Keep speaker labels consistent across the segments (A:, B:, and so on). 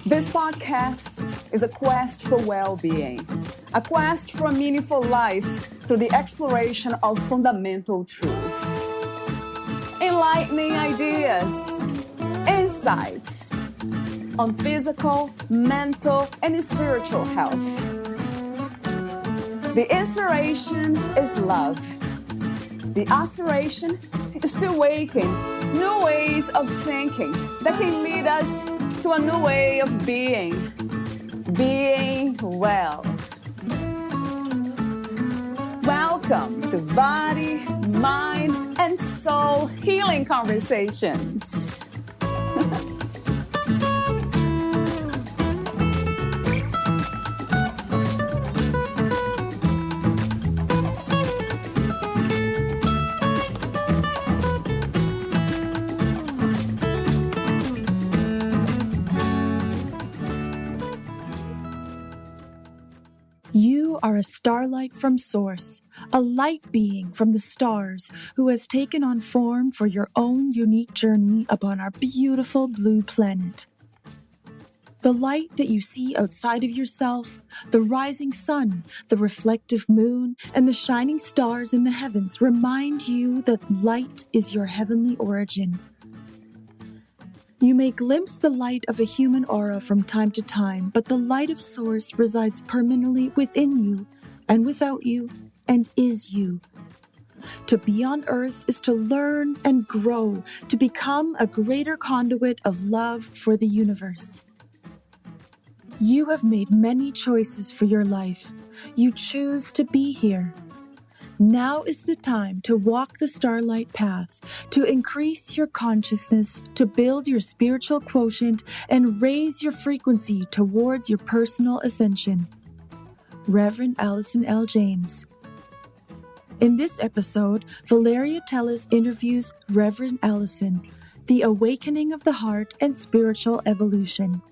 A: This podcast is a quest for well-being, a quest for a meaningful life through the exploration of fundamental truth. Enlightening ideas, insights on physical, mental, and spiritual health. The inspiration is love. The aspiration is to awaken new ways of thinking that can lead us to a new way of being well. Welcome to Body, Mind, and Soul Healing Conversations.
B: You are a starlight from Source, a light being from the stars who has taken on form for your own unique journey upon our beautiful blue planet. The light that you see outside of yourself, the rising sun, the reflective moon, and the shining stars in the heavens remind you that light is your heavenly origin. You may glimpse the light of a human aura from time to time, but the light of Source resides permanently within you and without you and is you. To be on Earth is to learn and grow, to become a greater conduit of love for the universe. You have made many choices for your life. You choose to be here. Now is the time to walk the Starlight Path, to increase your consciousness, to build your spiritual quotient, and raise your frequency towards your personal ascension. Reverend Alison L. James. In this episode, Valeria Teles interviews Reverend Alison, The Awakening of the Heart and Spiritual Evolution.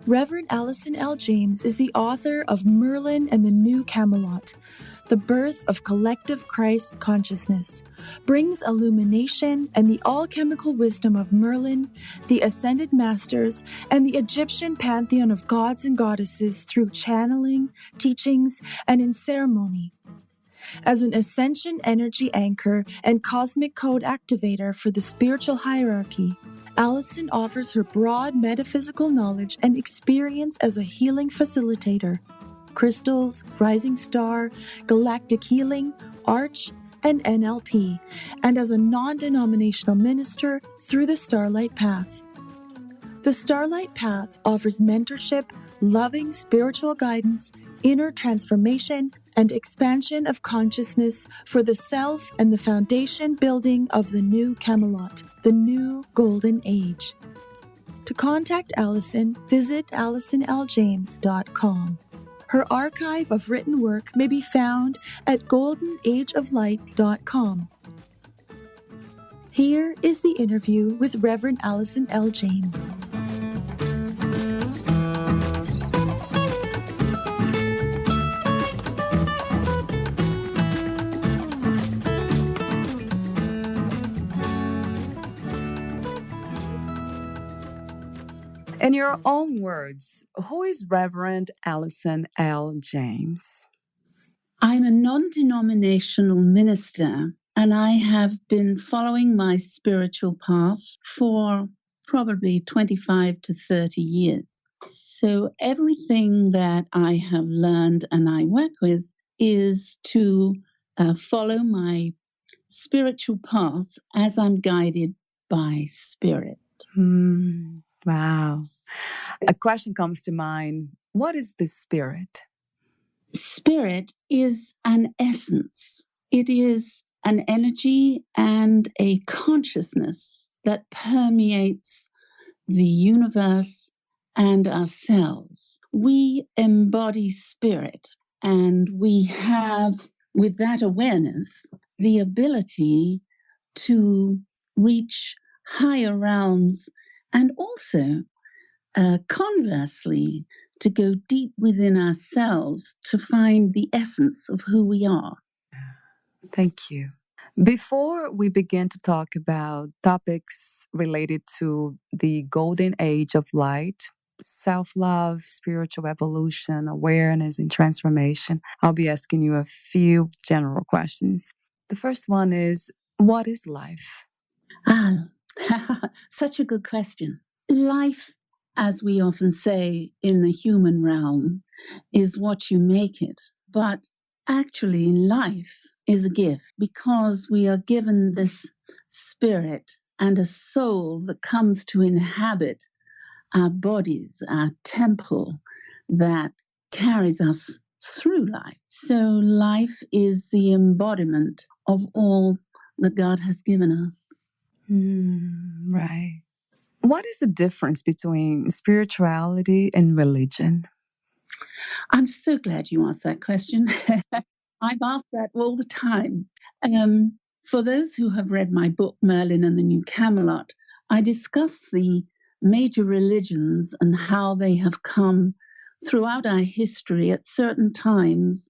B: Reverend Alison L. James is the author of Merlin and the New Camelot, The Birth of Collective Christ Consciousness, brings illumination and the alchemical wisdom of Merlin, the Ascended Masters, and the Egyptian pantheon of gods and goddesses through channeling, teachings, and in ceremony. As an Ascension energy anchor and cosmic code activator for the spiritual hierarchy, Alison offers her broad metaphysical knowledge and experience as a healing facilitator, crystals, rising star, galactic healing, arch, and NLP, and as a non-denominational minister through the Starlight Path. The Starlight Path offers mentorship, loving spiritual guidance, inner transformation, and expansion of consciousness for the self and the foundation building of the new Camelot, the new Golden Age. To contact Alison, visit AlisonLJames.com. Her archive of written work may be found at goldenageoflight.com. Here is the interview with Reverend Alison L. James.
A: In your own words, who is Reverend Alison L. James?
C: I'm a non-denominational minister, and I have been following my spiritual path for probably 25 to 30 years. So everything that I have learned and I work with is to follow my spiritual path as I'm guided by spirit.
A: Wow. A question comes to mind. What is the spirit?
C: Spirit is an essence. It is an energy and a consciousness that permeates the universe and ourselves. We embody spirit, and we have, with that awareness, the ability to reach higher realms and also, conversely, to go deep within ourselves to find the essence of who we are.
A: Thank you. Before we begin to talk about topics related to the golden age of light, self love, spiritual evolution, awareness, and transformation, I'll be asking you a few general questions. The first one is, what is life?
C: Ah, such a good question. Life, as we often say in the human realm, is what you make it. But actually, life is a gift because we are given this spirit and a soul that comes to inhabit our bodies, our temple that carries us through life. So, life is the embodiment of all that God has given us.
A: Right. What is the difference between spirituality and religion?
C: I'm so glad you asked that question. I've asked that all the time. For those who have read my book, Merlin and the New Camelot, I discuss the major religions and how they have come throughout our history at certain times,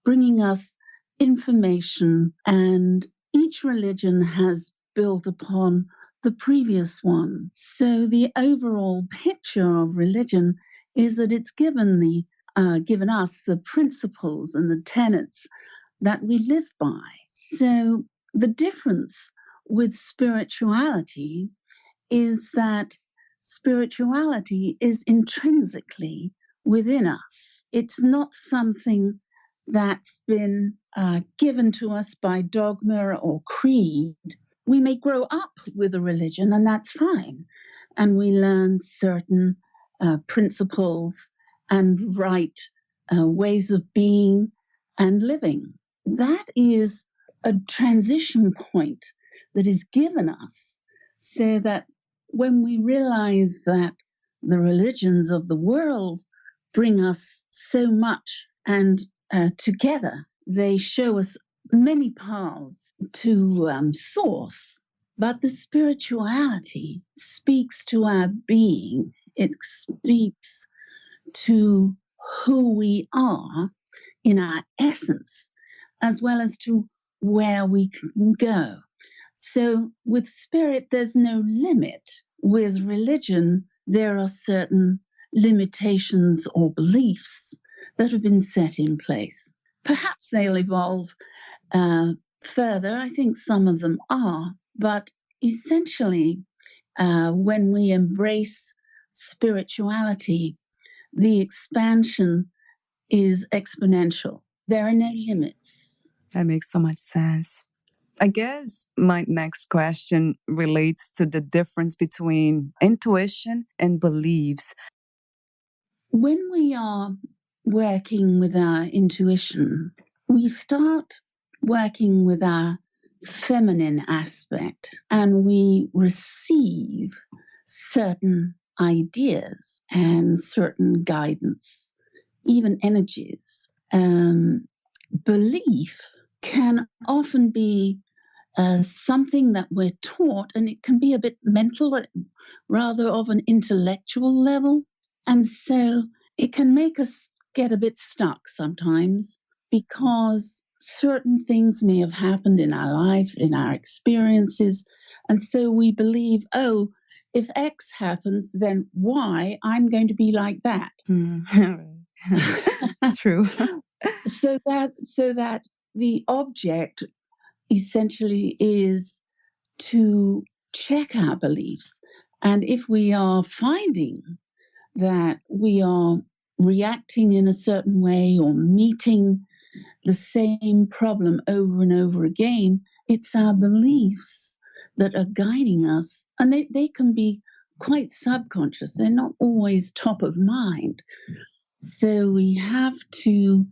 C: bringing us information, and each religion has built upon the previous one. So the overall picture of religion is that it's given us the principles and the tenets that we live by. So the difference with spirituality is that spirituality is intrinsically within us. It's not something that's been given to us by dogma or creed. We may grow up with a religion, and that's fine. And we learn certain principles and right ways of being and living. That is a transition point that is given us so that when we realize that the religions of the world bring us so much and together they show us many paths to source, but the spirituality speaks to our being. It speaks to who we are in our essence, as well as to where we can go. So with spirit, there's no limit. With religion, there are certain limitations or beliefs that have been set in place. Perhaps they'll evolve further. I think some of them are, but essentially, when we embrace spirituality, the expansion is exponential. There are no limits.
A: That makes so much sense. I guess my next question relates to the difference between intuition and beliefs.
C: When we are working with our intuition, we start working with our feminine aspect and we receive certain ideas and certain guidance, even energies. Belief can often be something that we're taught, and it can be a bit mental, rather of an intellectual level. And so it can make us get a bit stuck sometimes because certain things may have happened in our lives, in our experiences. And so we believe, oh, if X happens, then Y, I'm going to be like that.
A: True.
C: so that the object essentially is to check our beliefs. And if we are finding that we are reacting in a certain way or meeting the same problem over and over again, it's our beliefs that are guiding us. And they can be quite subconscious. They're not always top of mind. So we have to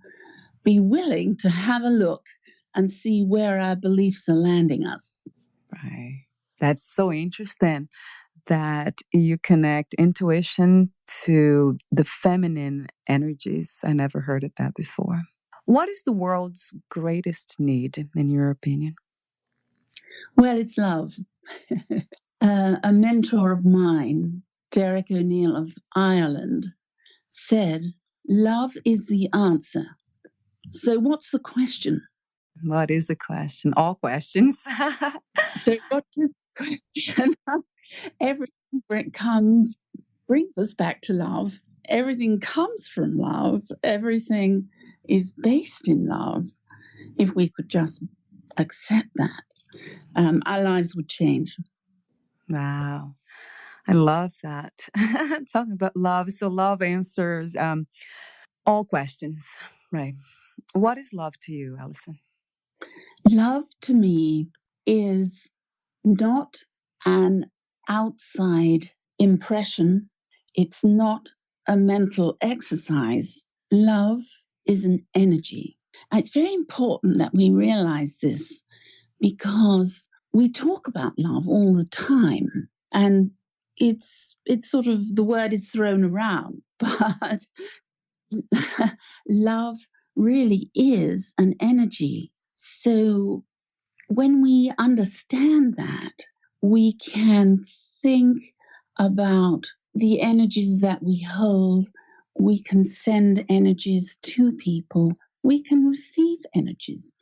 C: be willing to have a look and see where our beliefs are landing us.
A: Right. That's so interesting that you connect intuition to the feminine energies. I never heard of that before. What is the world's greatest need, in your opinion?
C: Well, it's love. A mentor of mine, Derek O'Neill of Ireland, said, love is the answer. So what's the question?
A: What is the question? All questions.
C: So what is the question? Everything brings us back to love. Everything comes from love. Everything is based in love. If we could just accept that, our lives would change.
A: Wow. I love that. Talking about love. So love answers all questions, right? What is love to you, Alison?
C: Love to me is not an outside impression. It's not a mental exercise. Love is an energy. And it's very important that we realize this because we talk about love all the time, and it's sort of, the word is thrown around, but love really is an energy. So when we understand that, we can think about the energies that we hold. We can send energies to people. We can receive energies.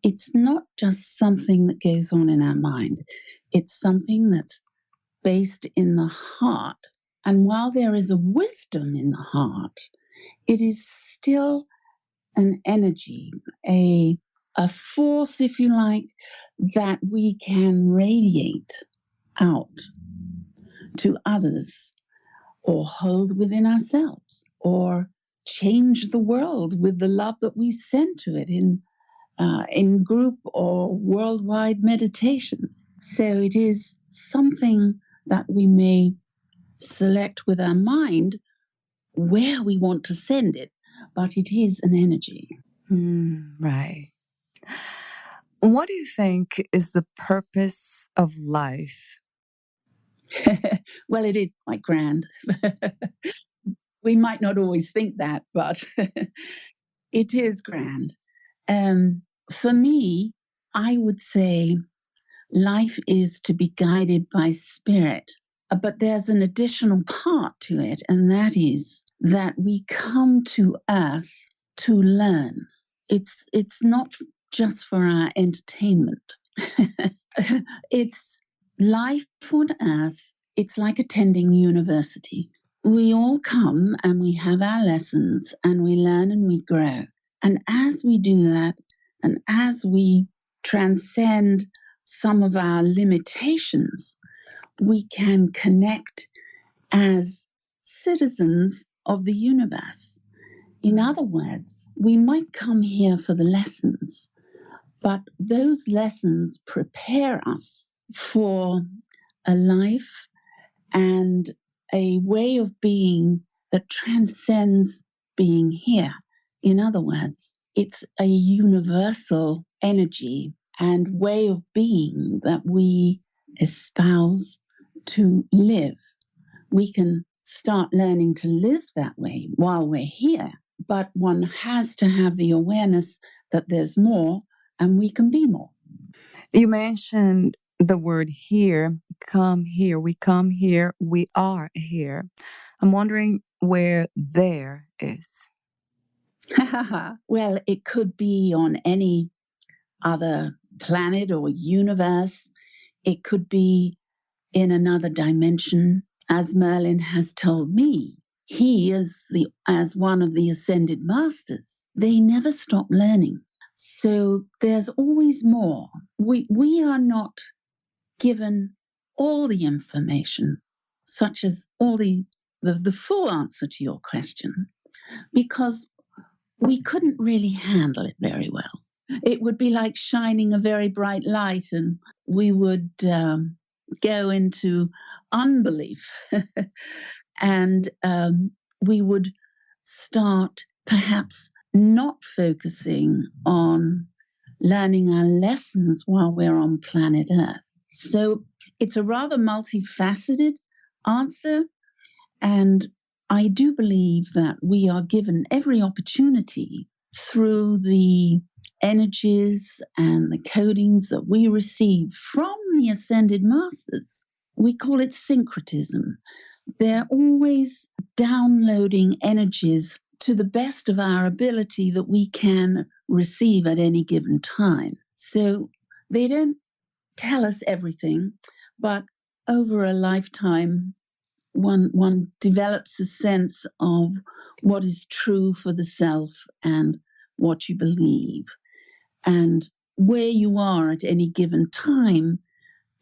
C: It's not just something that goes on in our mind. It's something that's based in the heart. And while there is a wisdom in the heart, it is still an energy, a force, if you like, that we can radiate out to others, or hold within ourselves, or change the world with the love that we send to it in group or worldwide meditations. So it is something that we may select with our mind where we want to send it, but it is an energy.
A: Right. What do you think is the purpose of life?
C: Well, it is quite grand. We might not always think that, but it is grand. For me, I would say life is to be guided by spirit. But there's an additional part to it, and that is that we come to Earth to learn. It's not just for our entertainment. It's life on Earth. It's like attending university. We all come and we have our lessons and we learn and we grow. And as we do that, and as we transcend some of our limitations, we can connect as citizens of the universe. In other words, we might come here for the lessons, but those lessons prepare us for a life and a way of being that transcends being here. In other words, it's a universal energy and way of being that we espouse to live. We can start learning to live that way while we're here, but one has to have the awareness that there's more and we can be more.
A: You mentioned the word here, come here, we come here, we are here. I'm wondering where there is.
C: Well, it could be on any other planet or universe. It could be in another dimension. As Merlin has told me, he is as one of the ascended masters. They never stop learning. So there's always more. We are not given all the information, such as all the full answer to your question, because we couldn't really handle it very well. It would be like shining a very bright light and we would go into unbelief and we would start perhaps not focusing on learning our lessons while we're on planet Earth. So it's a rather multifaceted answer, and I do believe that we are given every opportunity through the energies and the codings that we receive from the ascended masters. We call it syncretism. They're always downloading energies to the best of our ability that we can receive at any given time. So they don't tell us everything, but over a lifetime, one develops a sense of what is true for the self and what you believe and where you are at any given time.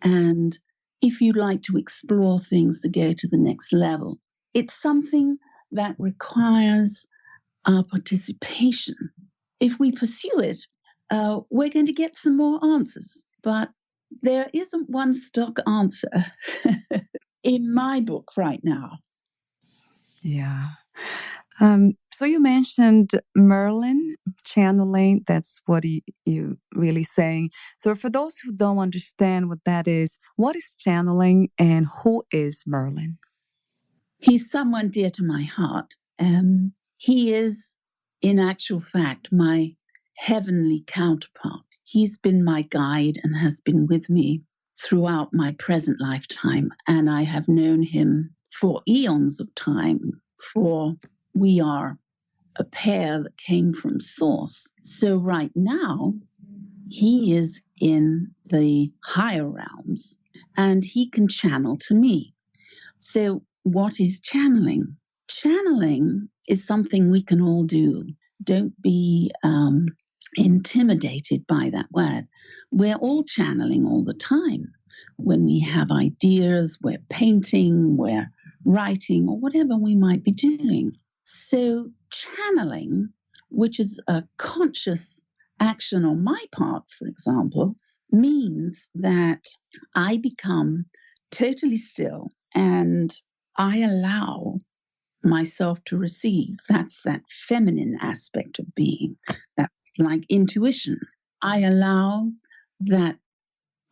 C: And if you'd like to explore things to go to the next level, it's something that requires our participation. If we pursue it, we're going to get some more answers. But there isn't one stock answer in my book right now.
A: Yeah. So you mentioned Merlin channeling. That's what you really saying. So for those who don't understand what that is, what is channeling and who is Merlin?
C: He's someone dear to my heart. He is, in actual fact, my heavenly counterpart. He's been my guide and has been with me throughout my present lifetime. And I have known him for eons of time, for we are a pair that came from Source. So right now, he is in the higher realms and he can channel to me. So what is channeling? Channeling is something we can all do. Don't be intimidated by that word. We're all channeling all the time. When we have ideas, we're painting, we're writing, or whatever we might be doing. So channeling, which is a conscious action on my part, for example, means that I become totally still and I allow myself to receive. That's that feminine aspect of being. That's like intuition. I allow that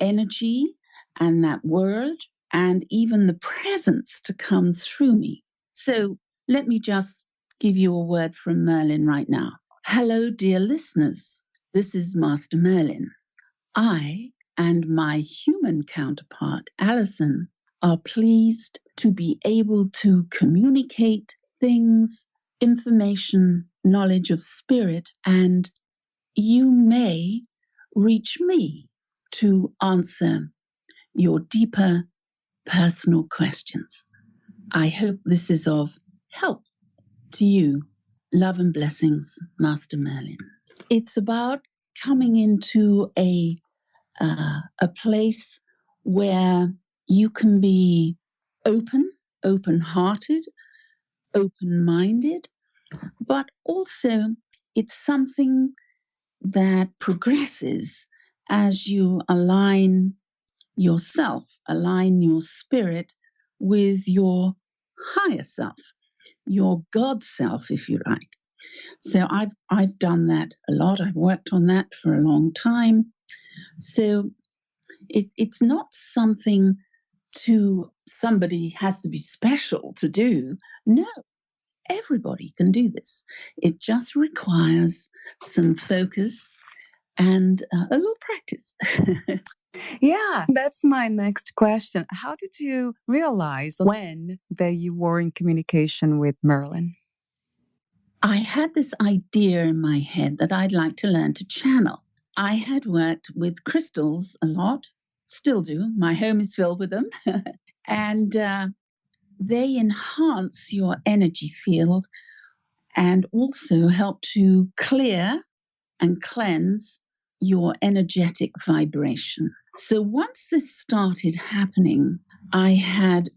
C: energy and that word and even the presence to come through me. So let me just give you a word from Merlin right now. Hello, dear listeners. This is Master Merlin. I and my human counterpart, Alison, are pleased to be able to communicate things, information, knowledge of spirit, and you may reach me to answer your deeper personal questions. I hope this is of help to you. Love and blessings, Master Merlin. It's about coming into a place where you can be open-hearted, open-minded, but also it's something that progresses as you align yourself, align your spirit with your higher self, your God self, if you like. So I've done that a lot. I've worked on that for a long time. So it's not something somebody has to be special to do. No, everybody can do this. It just requires some focus and a little practice.
A: Yeah, that's my next question. How did you realize when that you were in communication with Merlin?
C: I had this idea in my head that I'd like to learn to channel. I had worked with crystals a lot, still do. My home is filled with them. And they enhance your energy field and also help to clear and cleanse your energetic vibration. So once this started happening, I had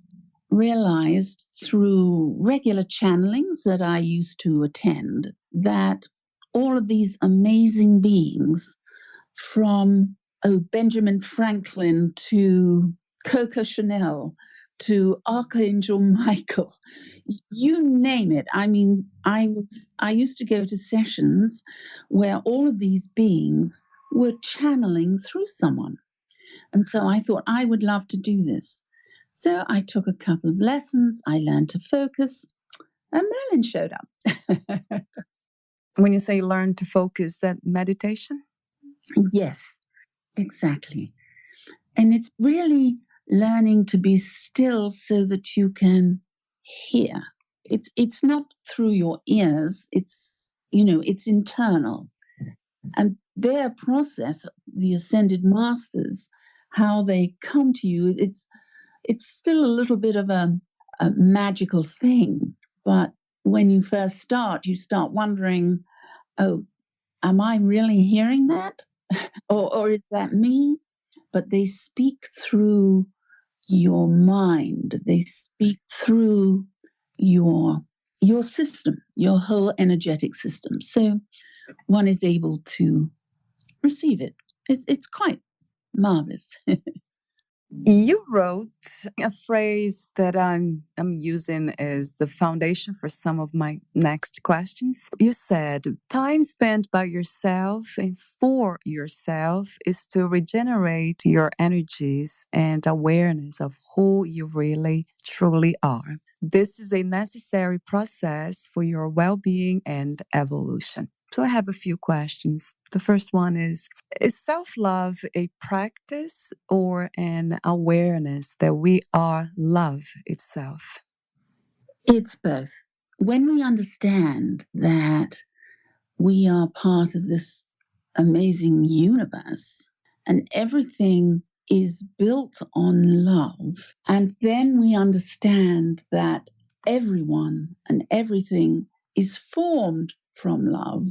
C: realized through regular channelings that I used to attend that all of these amazing beings, from Benjamin Franklin to Coco Chanel to Archangel Michael, you name it. I mean, I used to go to sessions where all of these beings were channeling through someone. And so I thought I would love to do this. So I took a couple of lessons, I learned to focus, and Merlin showed up.
A: When you say learn to focus, that meditation?
C: Yes, exactly. And it's really learning to be still so that you can hear. it's not through your ears. It's it's internal, and their process, the ascended masters, how they come to you. It's still a little bit of a magical thing, but when you first start, you start wondering, oh, am I really hearing that? Or is that me? But they speak through your mind. They speak through your system, your whole energetic system. So one is able to receive it. It's quite marvelous.
A: You wrote a phrase that I'm using as the foundation for some of my next questions. You said, time spent by yourself and for yourself is to regenerate your energies and awareness of who you really, truly are. This is a necessary process for your well-being and evolution. So I have a few questions. The first one is self-love a practice or an awareness that we are love itself?
C: It's both. When we understand that we are part of this amazing universe and everything is built on love, and then we understand that everyone and everything is formed from love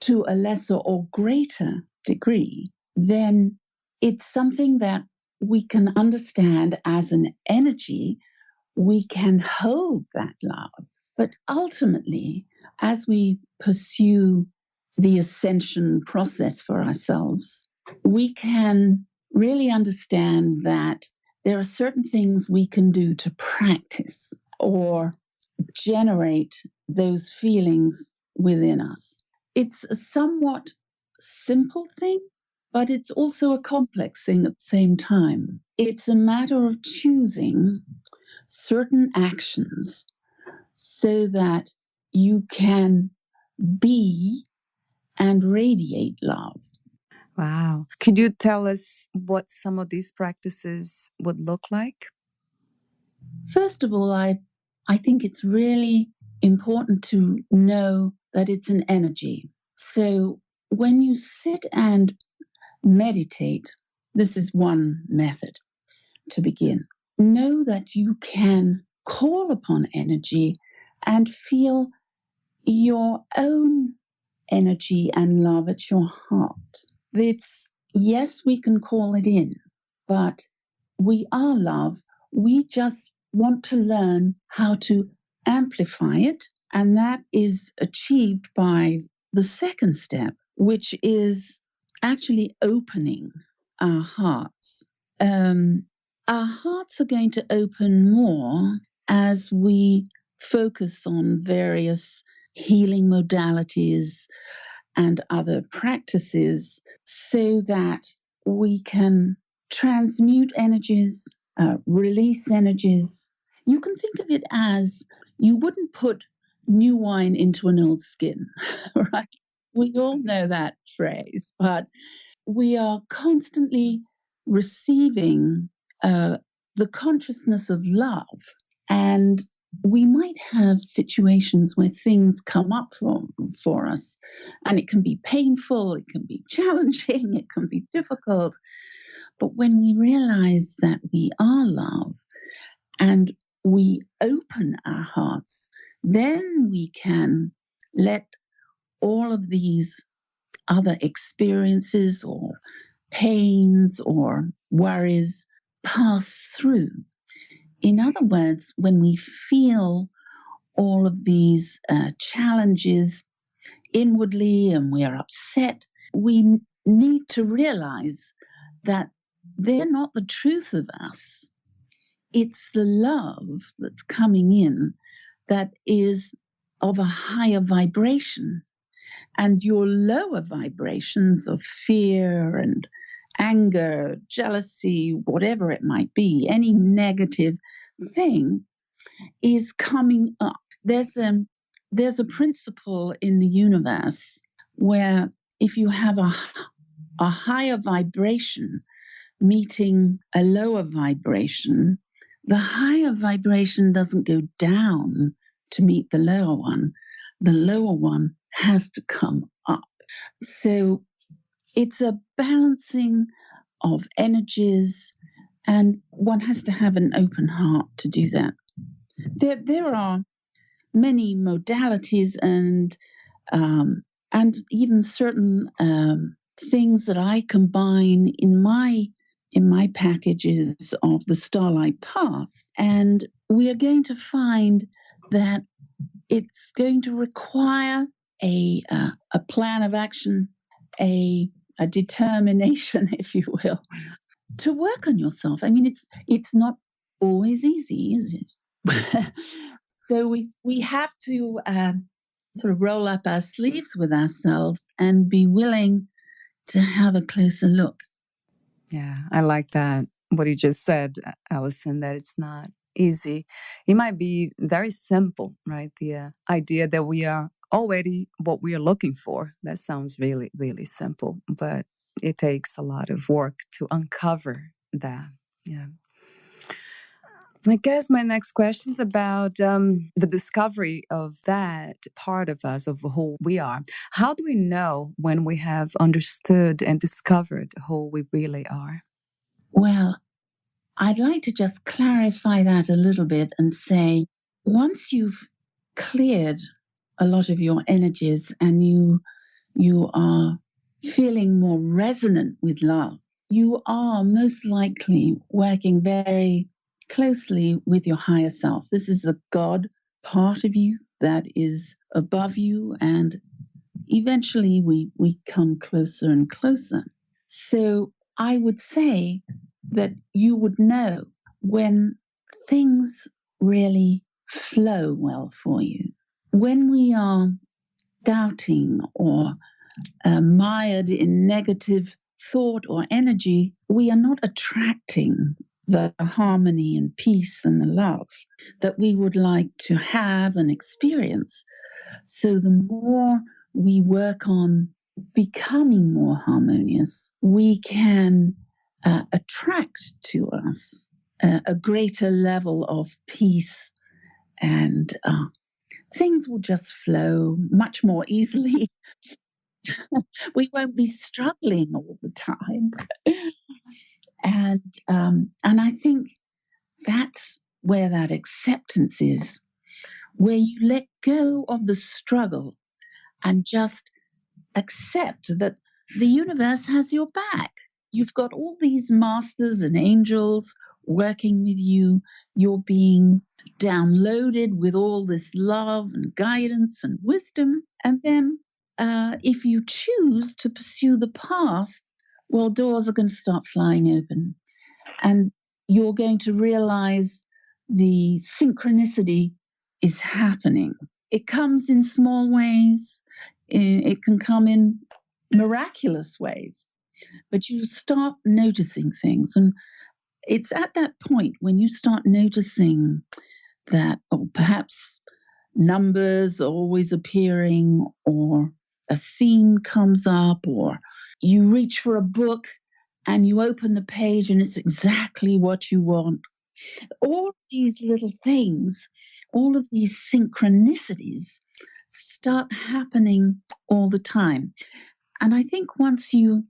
C: to a lesser or greater degree, then it's something that we can understand as an energy. We can hold that love. But ultimately, as we pursue the ascension process for ourselves, we can really understand that there are certain things we can do to practice or generate those feelings within us. It's a somewhat simple thing, but it's also a complex thing at the same time. It's a matter of choosing certain actions so that you can be and radiate love.
A: Wow. Could you tell us what some of these practices would look like?
C: First of all, I think it's really important to know that it's an energy. So when you sit and meditate, this is one method to begin. Know that you can call upon energy and feel your own energy and love at your heart. It's, yes, we can call it in, but we are love. We just want to learn how to amplify it. And that is achieved by the second step, which is actually opening our hearts. Our hearts are going to open more as we focus on various healing modalities and other practices so that we can transmute energies, release energies. You can think of it as you wouldn't put new wine into an old skin, right? We all know that phrase, but we are constantly receiving the consciousness of love. And we might have situations where things come up for us, and it can be painful, it can be challenging, it can be difficult. But when we realize that we are love and we open our hearts, then we can let all of these other experiences or pains or worries pass through. In other words, when we feel all of these challenges inwardly and we are upset, we need to realize that they're not the truth of us. It's the love that's coming in that is of a higher vibration. And your lower vibrations of fear and anger, jealousy, whatever it might be, any negative thing is coming up. There's a principle in the universe where if you have a higher vibration meeting a lower vibration, the higher vibration doesn't go down to meet the lower one has to come up. So it's a balancing of energies, and one has to have an open heart to do that. There are many modalities and even certain things that I combine in my packages of the Starlight Path, and we are going to find that it's going to require a plan of action, a determination, if you will, to work on yourself. I mean, it's not always easy, is it? So we have to sort of roll up our sleeves with ourselves and be willing to have a closer look.
A: Yeah, I like that. What you just said, Alison, that it's not easy. It might be very simple, right? The idea that we are already what we are looking for. That sounds really, really simple, but it takes a lot of work to uncover that. Yeah. I guess my next question is about the discovery of that part of us, of who we are. How do we know when we have understood and discovered who we really are?
C: Well, I'd like to just clarify that a little bit and say, once you've cleared a lot of your energies and you are feeling more resonant with love, you are most likely working very closely with your higher self. This is the God part of you that is above you, and eventually we come closer and closer. So I would say that you would know when things really flow well for you. When we are doubting or mired in negative thought or energy, we are not attracting the harmony and peace and the love that we would like to have and experience. So the more we work on becoming more harmonious, we can attract to us a greater level of peace, and things will just flow much more easily. We won't be struggling all the time. And I think that's where that acceptance is, where you let go of the struggle and just accept that the universe has your back. You've got all these masters and angels working with you. You're being downloaded with all this love and guidance and wisdom. And then if you choose to pursue the path, well, doors are going to start flying open. And you're going to realize the synchronicity is happening. It comes in small ways. It can come in miraculous ways, but you start noticing things. And it's at that point when you start noticing that, or perhaps numbers are always appearing, or a theme comes up, or you reach for a book and you open the page and it's exactly what you want. All these little things, all of these synchronicities start happening all the time. And I think once you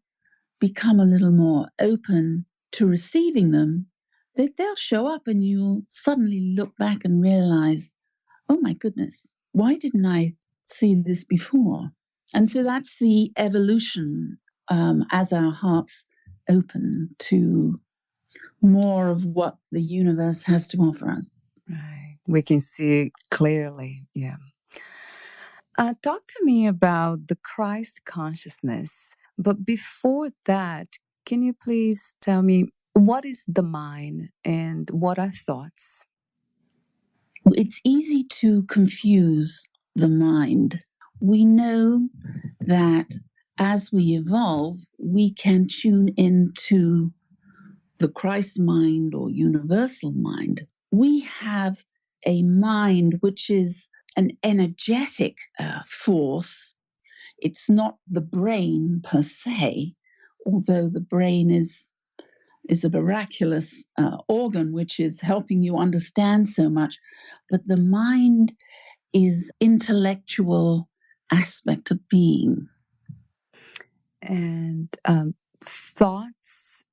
C: become a little more open to receiving them, they'll show up and you'll suddenly look back and realize, oh my goodness, why didn't I see this before? And so that's the evolution as our hearts open to more of what the universe has to offer us.
A: Right. We can see clearly. Yeah. Talk to me about the Christ consciousness. But before that, can you please tell me what is the mind and what are thoughts?
C: It's easy to confuse the mind. We know that as we evolve, we can tune into the Christ mind or universal mind. We have a mind which is an energetic force. It's not the brain per se, although the brain is a miraculous organ which is helping you understand so much. But the mind is intellectual aspect of being.
A: And thoughts?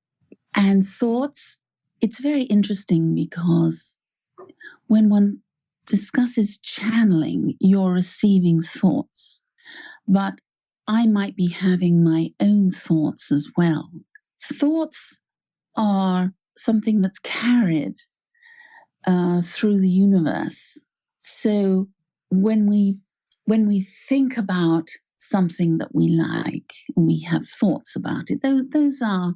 C: And thoughts, it's very interesting because when one discusses channeling, you're receiving thoughts. But I might be having my own thoughts as well. Thoughts are something that's carried through the universe. So when we think about something that we like, and we have thoughts about it, those are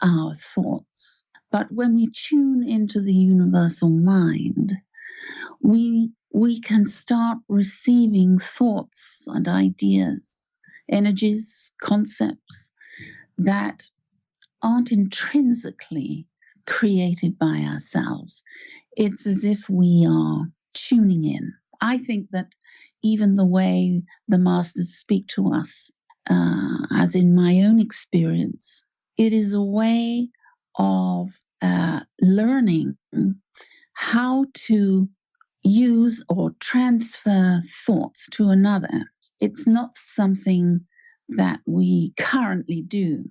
C: our thoughts. But when we tune into the universal mind, we can start receiving thoughts and ideas, energies, concepts that aren't intrinsically created by ourselves. It's as if we are tuning in. I think that even the way the masters speak to us, as in my own experience, it is a way of learning how to use or transfer thoughts to another. It's not something that we currently do,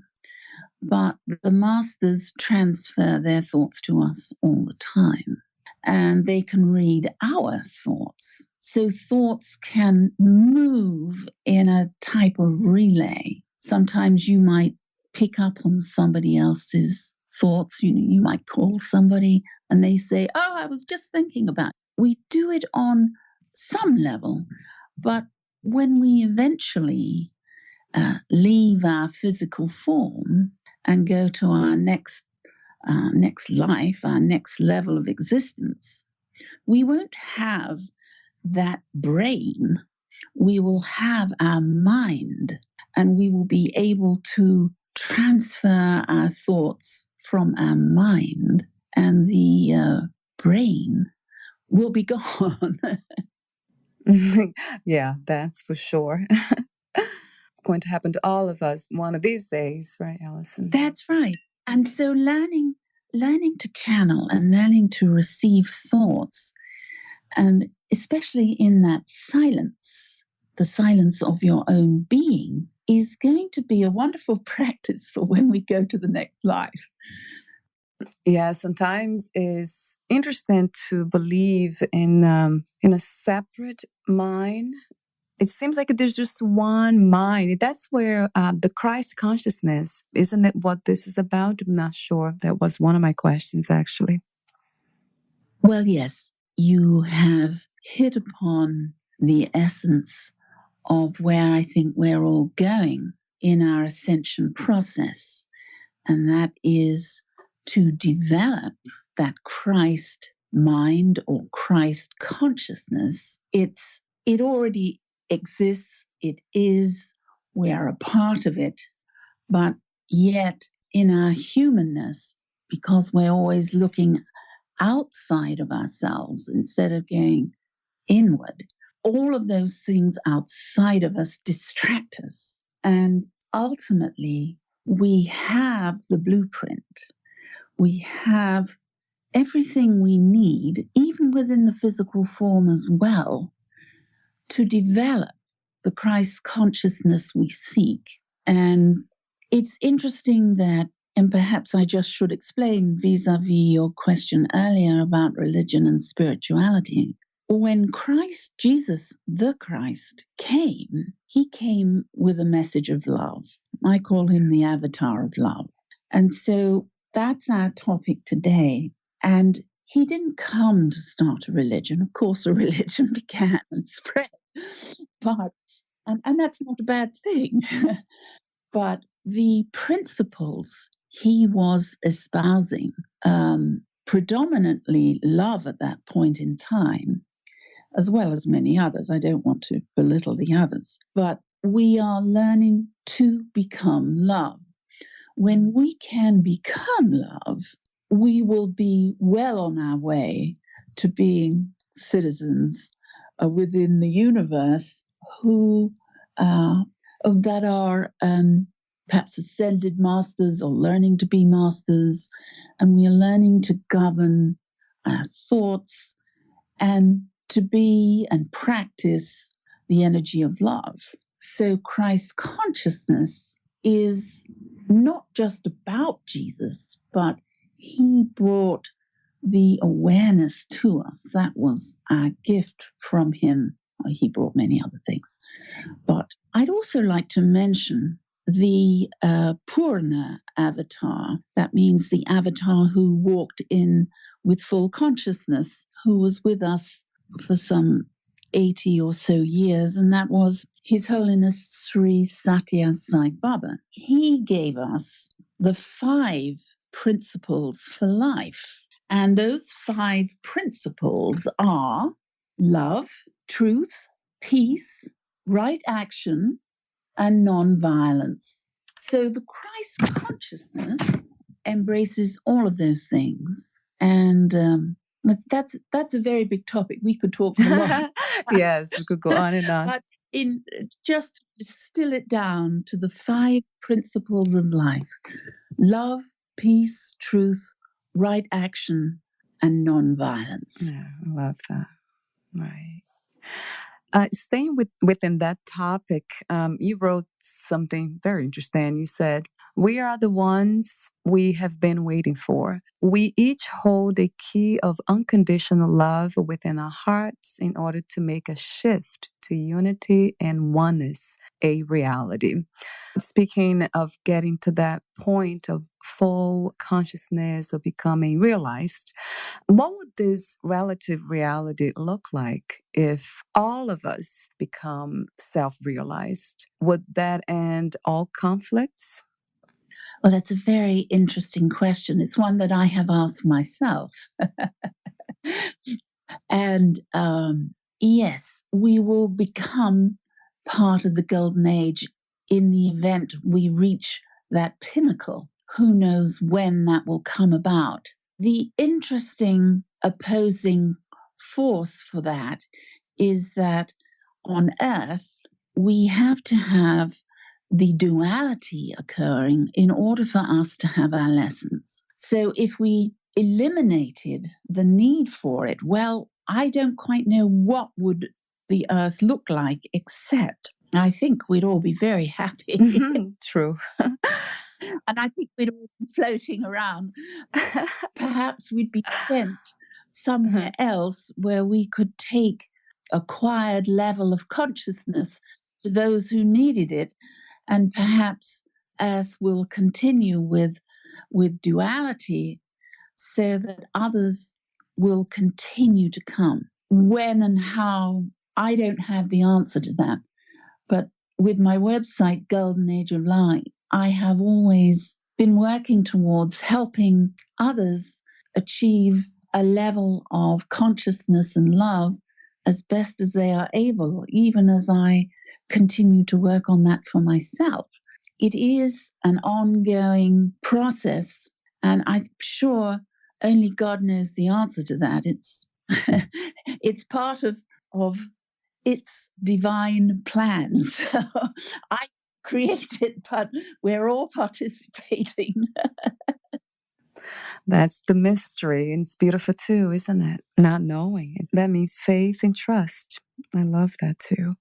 C: but the masters transfer their thoughts to us all the time. And they can read our thoughts. So thoughts can move in a type of relay. Sometimes you might pick up on somebody else's thoughts. You might call somebody and they say, "Oh, I was just thinking about it." We do it on some level, but when we eventually leave our physical form and go to our next life, our next level of existence, we won't have that brain. We will have our mind, and we will be able to transfer our thoughts from our mind, and the brain will be gone.
A: Yeah, that's for sure. It's going to happen to all of us one of these days, right, Alison?
C: That's right. And so learning to channel and learning to receive thoughts, and especially in that silence, the silence of your own being, is going to be a wonderful practice for when we go to the next life.
A: Yeah, sometimes it's interesting to believe in a separate mind. It seems like there's just one mind. That's where the Christ consciousness, isn't it what this is about? I'm not sure. That was one of my questions, actually.
C: Well, yes, you have hit upon the essence of where I think we're all going in our ascension process. And that is to develop that Christ mind or Christ consciousness. It already exists. It is. We are a part of it. But yet in our humanness, because we're always looking outside of ourselves instead of going inward, all of those things outside of us distract us. And ultimately, we have the blueprint. We have everything we need, even within the physical form as well, to develop the Christ consciousness we seek. And it's interesting that, and perhaps I just should explain vis-a-vis your question earlier about religion and spirituality. When Christ, Jesus, the Christ, came, he came with a message of love. I call him the avatar of love. And so that's our topic today. And he didn't come to start a religion. Of course, a religion began and spread. But, and that's not a bad thing. But the principles he was espousing, predominantly love at that point in time, as well as many others. I don't want to belittle the others, but we are learning to become love. When we can become love, we will be well on our way to being citizens within the universe who that are perhaps ascended masters or learning to be masters, and we are learning to govern our thoughts and to be and practice the energy of love. So Christ consciousness is not just about Jesus, but he brought the awareness to us. That was our gift from him. He brought many other things. But I'd also like to mention the Purna avatar. That means the avatar who walked in with full consciousness, who was with us for some 80 or so years, and that was His Holiness Sri Satya Sai Baba. He gave us the 5 principles for life. And those 5 principles are love, truth, peace, right action, and non-violence. So the Christ consciousness embraces all of those things. And that's a very big topic. We could talk a lot.
A: Yes, we could go on and on.
C: But in just to distill it down to the 5 principles of life: love, peace, truth, right action, and non-violence.
A: Yeah, I love that. Right. Staying within that topic, you wrote something very interesting. You said, "We are the ones we have been waiting for. We each hold a key of unconditional love within our hearts in order to make a shift to unity and oneness a reality." Speaking of getting to that point of full consciousness of becoming realized, what would this relative reality look like if all of us become self-realized? Would that end all conflicts?
C: Well, that's a very interesting question. It's one that I have asked myself. And yes, we will become part of the golden age in the event we reach that pinnacle. Who knows when that will come about? The interesting opposing force for that is that on Earth, we have to have the duality occurring in order for us to have our lessons. So if we eliminated the need for it, well, I don't quite know what would the Earth look like, except I think we'd all be very happy.
A: True.
C: And I think we'd all be floating around. Perhaps we'd be sent somewhere else where we could take acquired level of consciousness to those who needed it, and perhaps Earth will continue with duality so that others will continue to come. When and how, I don't have the answer to that. But with my website, Golden Age of Light, I have always been working towards helping others achieve a level of consciousness and love as best as they are able, even as I continue to work on that for myself. It is an ongoing process, and I'm sure only God knows the answer to that. It's it's part of its divine plans. I create it, but we're all participating.
A: That's the mystery, and it's beautiful too, isn't it? Not knowing it. That means faith and trust. I love that too.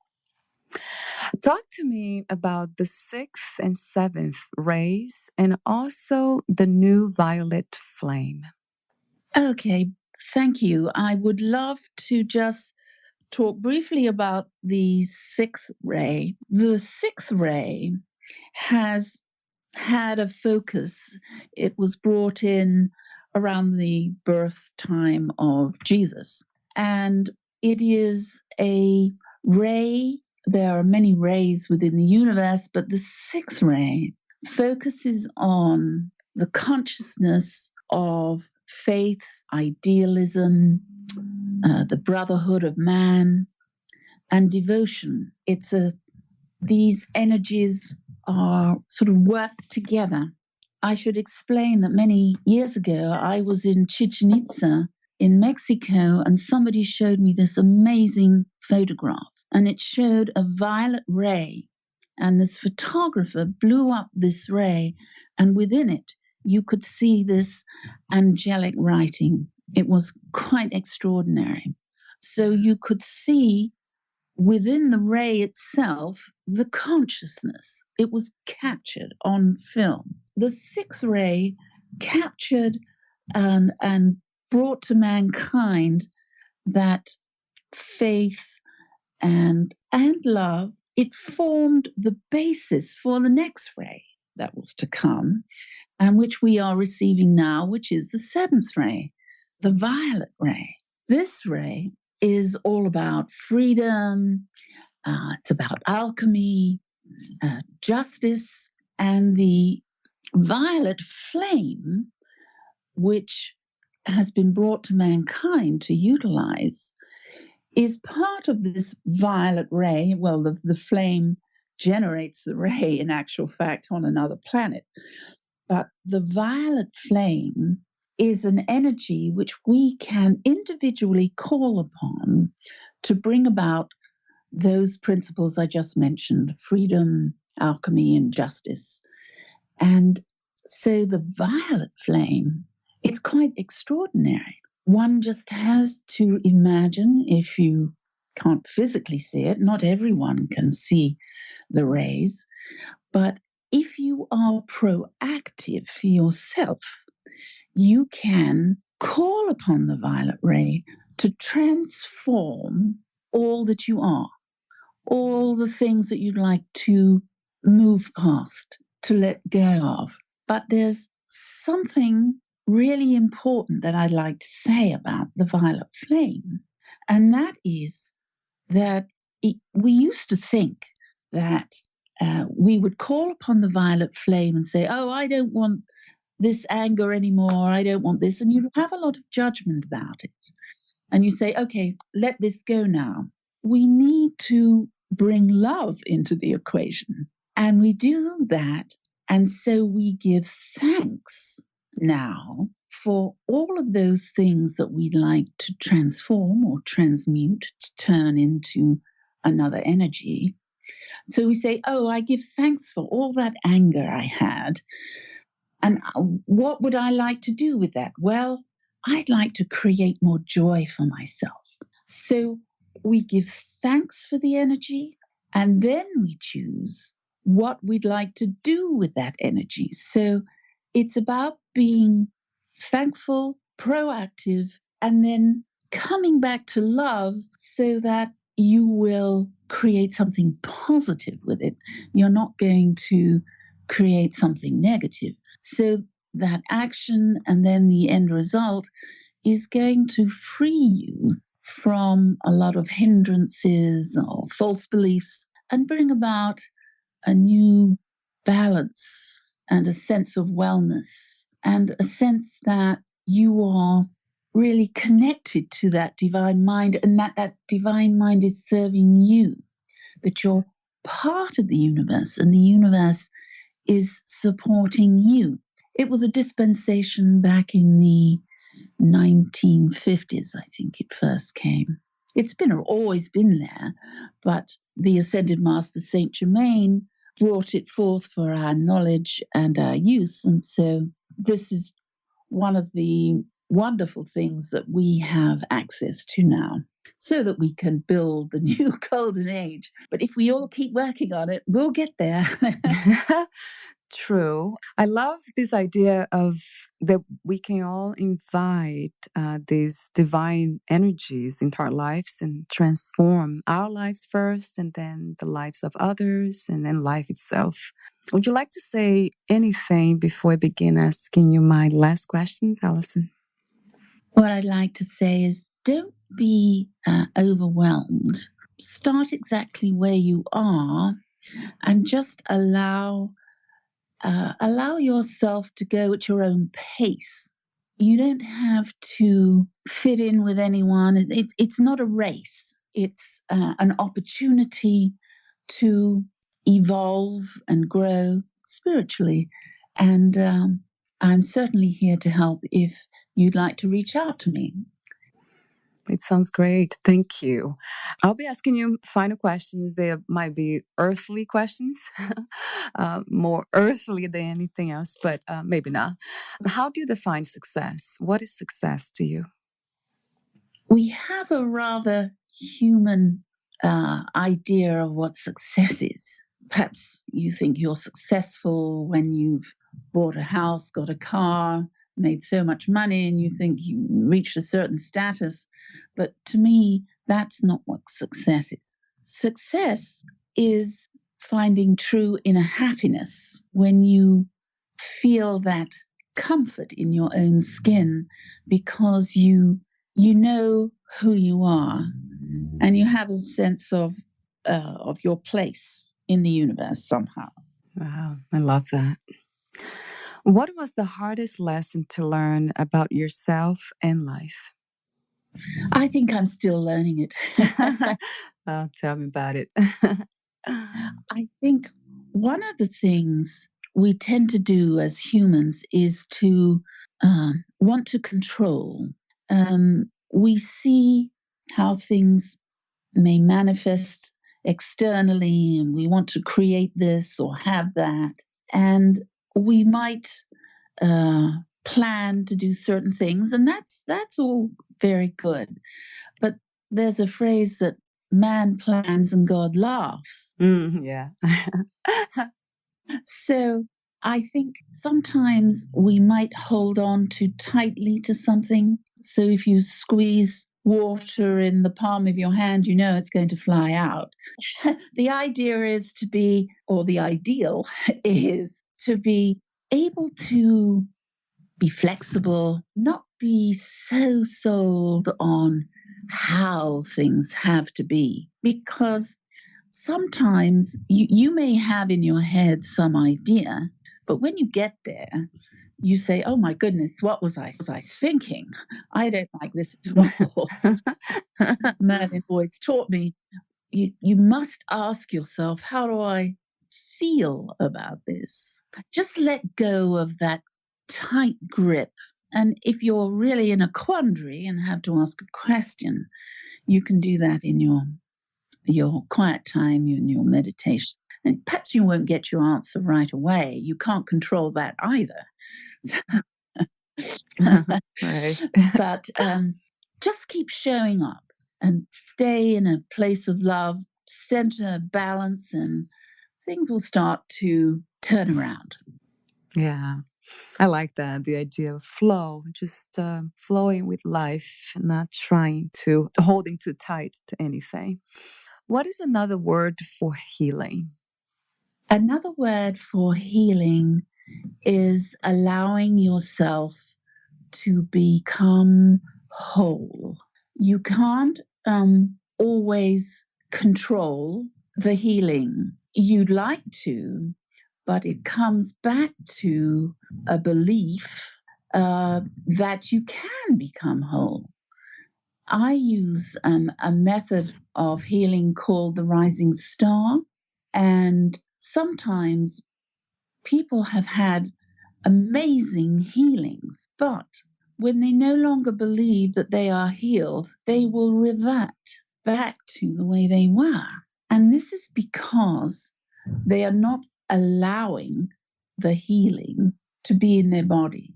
A: Talk to me about the 6th and 7th rays and also the new violet flame.
C: Okay, thank you. I would love to just talk briefly about the 6th ray. The 6th ray has had a focus. It was brought in around the birth time of Jesus. And it is a ray. There are many rays within the universe, but the 6th ray focuses on the consciousness of faith, idealism, the brotherhood of man, and devotion. These energies are sort of work together. I should explain that many years ago, I was in Chichen Itza in Mexico, and somebody showed me this amazing photograph, and it showed a violet ray, and this photographer blew up this ray, and within it, you could see this angelic writing. It was quite extraordinary. So you could see within the ray itself the consciousness. It was captured on film. The sixth ray captured and brought to mankind that faith and love. It formed the basis for the next ray that was to come, and which we are receiving now, which is the seventh ray, the violet ray. This ray is all about freedom. It's about alchemy, justice, and the violet flame, which has been brought to mankind to utilize, is part of this violet ray. Well, the flame generates the ray in actual fact on another planet. But the violet flame is an energy which we can individually call upon to bring about those principles I just mentioned: freedom, alchemy, and justice. And so the violet flame, it's quite extraordinary. One just has to imagine, if you can't physically see it, not everyone can see the rays, but if you are proactive for yourself, you can call upon the violet ray to transform all that you are, all the things that you'd like to move past, to let go of. But there's something really important that I'd like to say about the violet flame, and that is that we used to think that we would call upon the violet flame and say, oh, I don't want this anger anymore, I don't want this, and you have a lot of judgment about it. And you say, okay, let this go now. We need to bring love into the equation. And we do that. And so we give thanks now for all of those things that we'd like to transform or transmute, to turn into another energy. So we say, oh, I give thanks for all that anger I had. And what would I like to do with that? Well, I'd like to create more joy for myself. So we give thanks for the energy, and then we choose what we'd like to do with that energy. So it's about being thankful, proactive, and then coming back to love so that you will create something positive with it. You're not going to create something negative. So that action and then the end result is going to free you from a lot of hindrances or false beliefs and bring about a new balance and a sense of wellness and a sense that you are really connected to that divine mind, and that divine mind is serving you, that you're part of the universe and the universe is supporting you. It was a dispensation back in the 1950s, I think it first came. It's always been there, but the Ascended Master Saint Germain brought it forth for our knowledge and our use. And so this is one of the wonderful things that we have access to now, so that we can build the new golden age. But if we all keep working on it, we'll get there.
A: True. I love this idea of that we can all invite these divine energies into our lives and transform our lives first, and then the lives of others, and then life itself. Would you like to say anything before I begin asking you my last questions, Alison?
C: What I'd like to say is, don't be overwhelmed. Start exactly where you are and just allow yourself to go at your own pace. You don't have to fit in with anyone. It's not a race. It's an opportunity to evolve and grow spiritually. And I'm certainly here to help if you'd like to reach out to me.
A: It sounds great. Thank you. I'll be asking you final questions. They might be earthly questions, more earthly than anything else, but maybe not. How do you define success? What is success to you?
C: we have a rather human idea of what success is. Perhaps you think you're successful when you've bought a house, got a car, made so much money, and you think you reached a certain status. But to me, that's not what success is. Success is finding true inner happiness when you feel that comfort in your own skin because you know who you are and you have a sense of your place in the universe somehow.
A: Wow, I love that. What was the hardest lesson to learn about yourself and life?
C: I think I'm still learning it.
A: Tell me about it.
C: I think one of the things we tend to do as humans is to want to control. We see how things may manifest externally, and we want to create this or have that. And we might plan to do certain things, and that's all very good. But there's a phrase that man plans and God laughs.
A: Yeah.
C: So I think sometimes we might hold on too tightly to something. So if you squeeze water in the palm of your hand, you know it's going to fly out. The idea is to be, or the ideal is to be able to be flexible, not be so sold on how things have to be. Because sometimes you may have in your head some idea, but when you get there, you say, oh my goodness, what was I thinking? I don't like this at all. Merlin always taught me, you must ask yourself, how do I feel about this? Just let go of that tight grip. And if you're really in a quandary and have to ask a question, you can do that in your quiet time, in your meditation. And perhaps you won't get your answer right away. You can't control that either.
A: Right.
C: But just keep showing up and stay in a place of love, center, balance, and things will start to turn around.
A: Yeah. I like that. The idea of flow, just flowing with life, not holding too tight to anything. What is another word for healing?
C: Another word for healing is allowing yourself to become whole. You can't always control the healing. You'd like to, but it comes back to a belief that you can become whole. I use a method of healing called the rising star, and sometimes people have had amazing healings, but when they no longer believe that they are healed, they will revert back to the way they were. And this is because they are not allowing the healing to be in their body.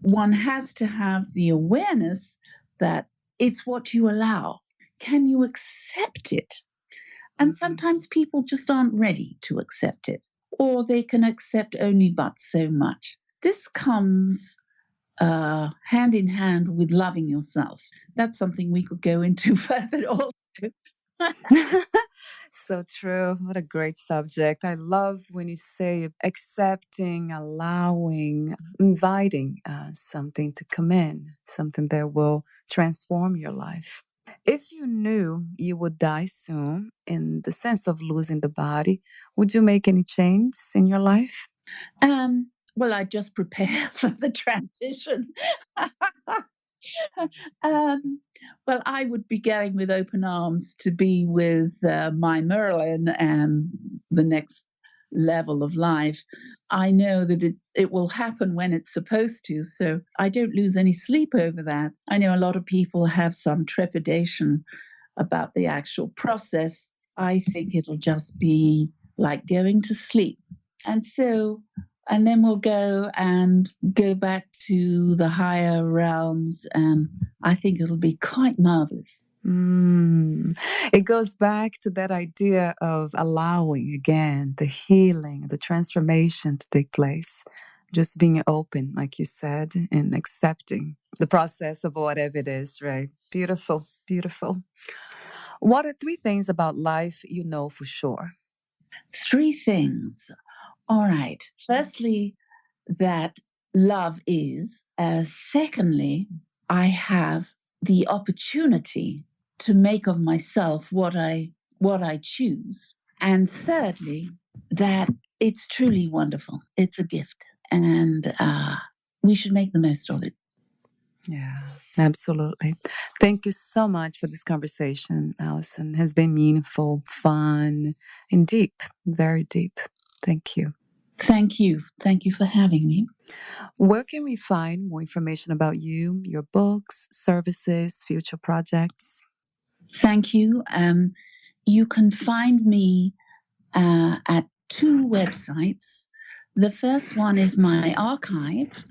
C: One has to have the awareness that it's what you allow. Can you accept it? And sometimes people just aren't ready to accept it, or they can accept only but so much. This comes hand in hand with loving yourself. That's something we could go into further also.
A: So true. What a great subject. I love when you say accepting, allowing, inviting something to come in, something that will transform your life. If you knew you would die soon, in the sense of losing the body, would you make any change in your life?
C: Well, I just prepare for the transition. Well, I would be going with open arms to be with my Merlin and the next level of life. I know that it will happen when it's supposed to, so I don't lose any sleep over that. I know a lot of people have some trepidation about the actual process. I think it'll just be like going to sleep. And so And then we'll go back to the higher realms, and I think it'll be quite marvelous.
A: It goes back to that idea of allowing again the healing, the transformation to take place. Just being open, like you said, and accepting the process of whatever it is, right? Beautiful, beautiful. What are 3 things about life you know for sure?
C: 3 things. All right. Firstly, that love is. Secondly, I have the opportunity to make of myself what I choose. And thirdly, that it's truly wonderful. It's a gift, and we should make the most of it.
A: Yeah, absolutely. Thank you so much for this conversation, Alison. It has been meaningful, fun, and deep, very deep. Thank you.
C: Thank you. Thank you for having me.
A: Where can we find more information about you, your books, services, future projects?
C: Thank you. You can find me at 2 websites. The first one is my archive,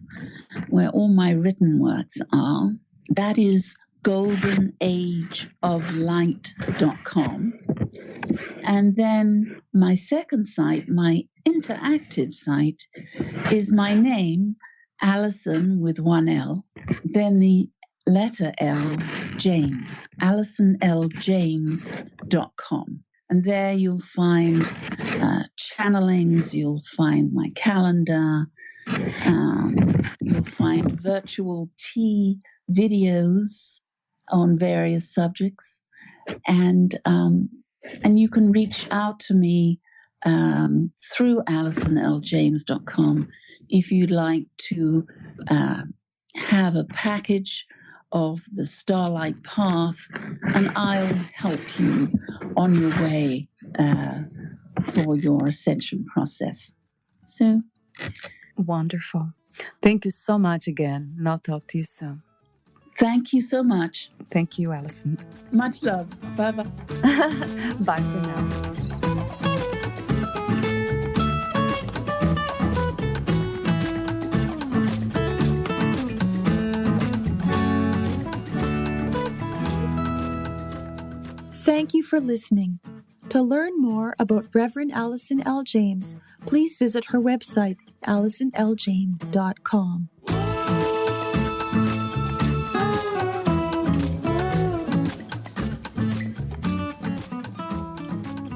C: where all my written works are. That is goldenageoflight.com. And then my second site, my interactive site, is my name, Alison with 1 L, then the letter L, James, AlisonLJames.com. And there you'll find channelings, you'll find my calendar, you'll find virtual tea videos on various subjects, and you can reach out to me through AlisonLJames.com if you'd like to have a package of the Starlight Path, and I'll help you on your way for your ascension process. So
A: wonderful. Thank you so much again, and I'll talk to you soon.
C: Thank you so much.
A: Thank you, Alison.
C: Much love. Bye-bye.
A: Bye for now.
B: Thank you for listening. To learn more about Reverend Alison L. James, please visit her website, AlisonLJames.com.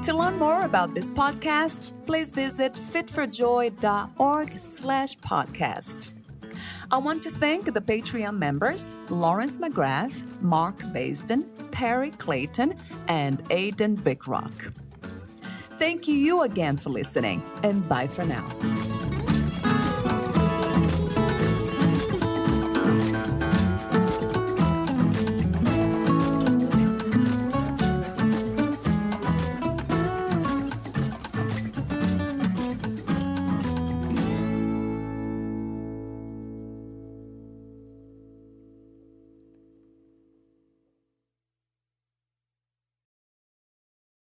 A: To learn more about this podcast, please visit fitforjoy.org/podcast. I want to thank the Patreon members, Lawrence McGrath, Mark Basden, Terry Clayton, and Aidan Vickrock. Thank you again for listening, and bye for now.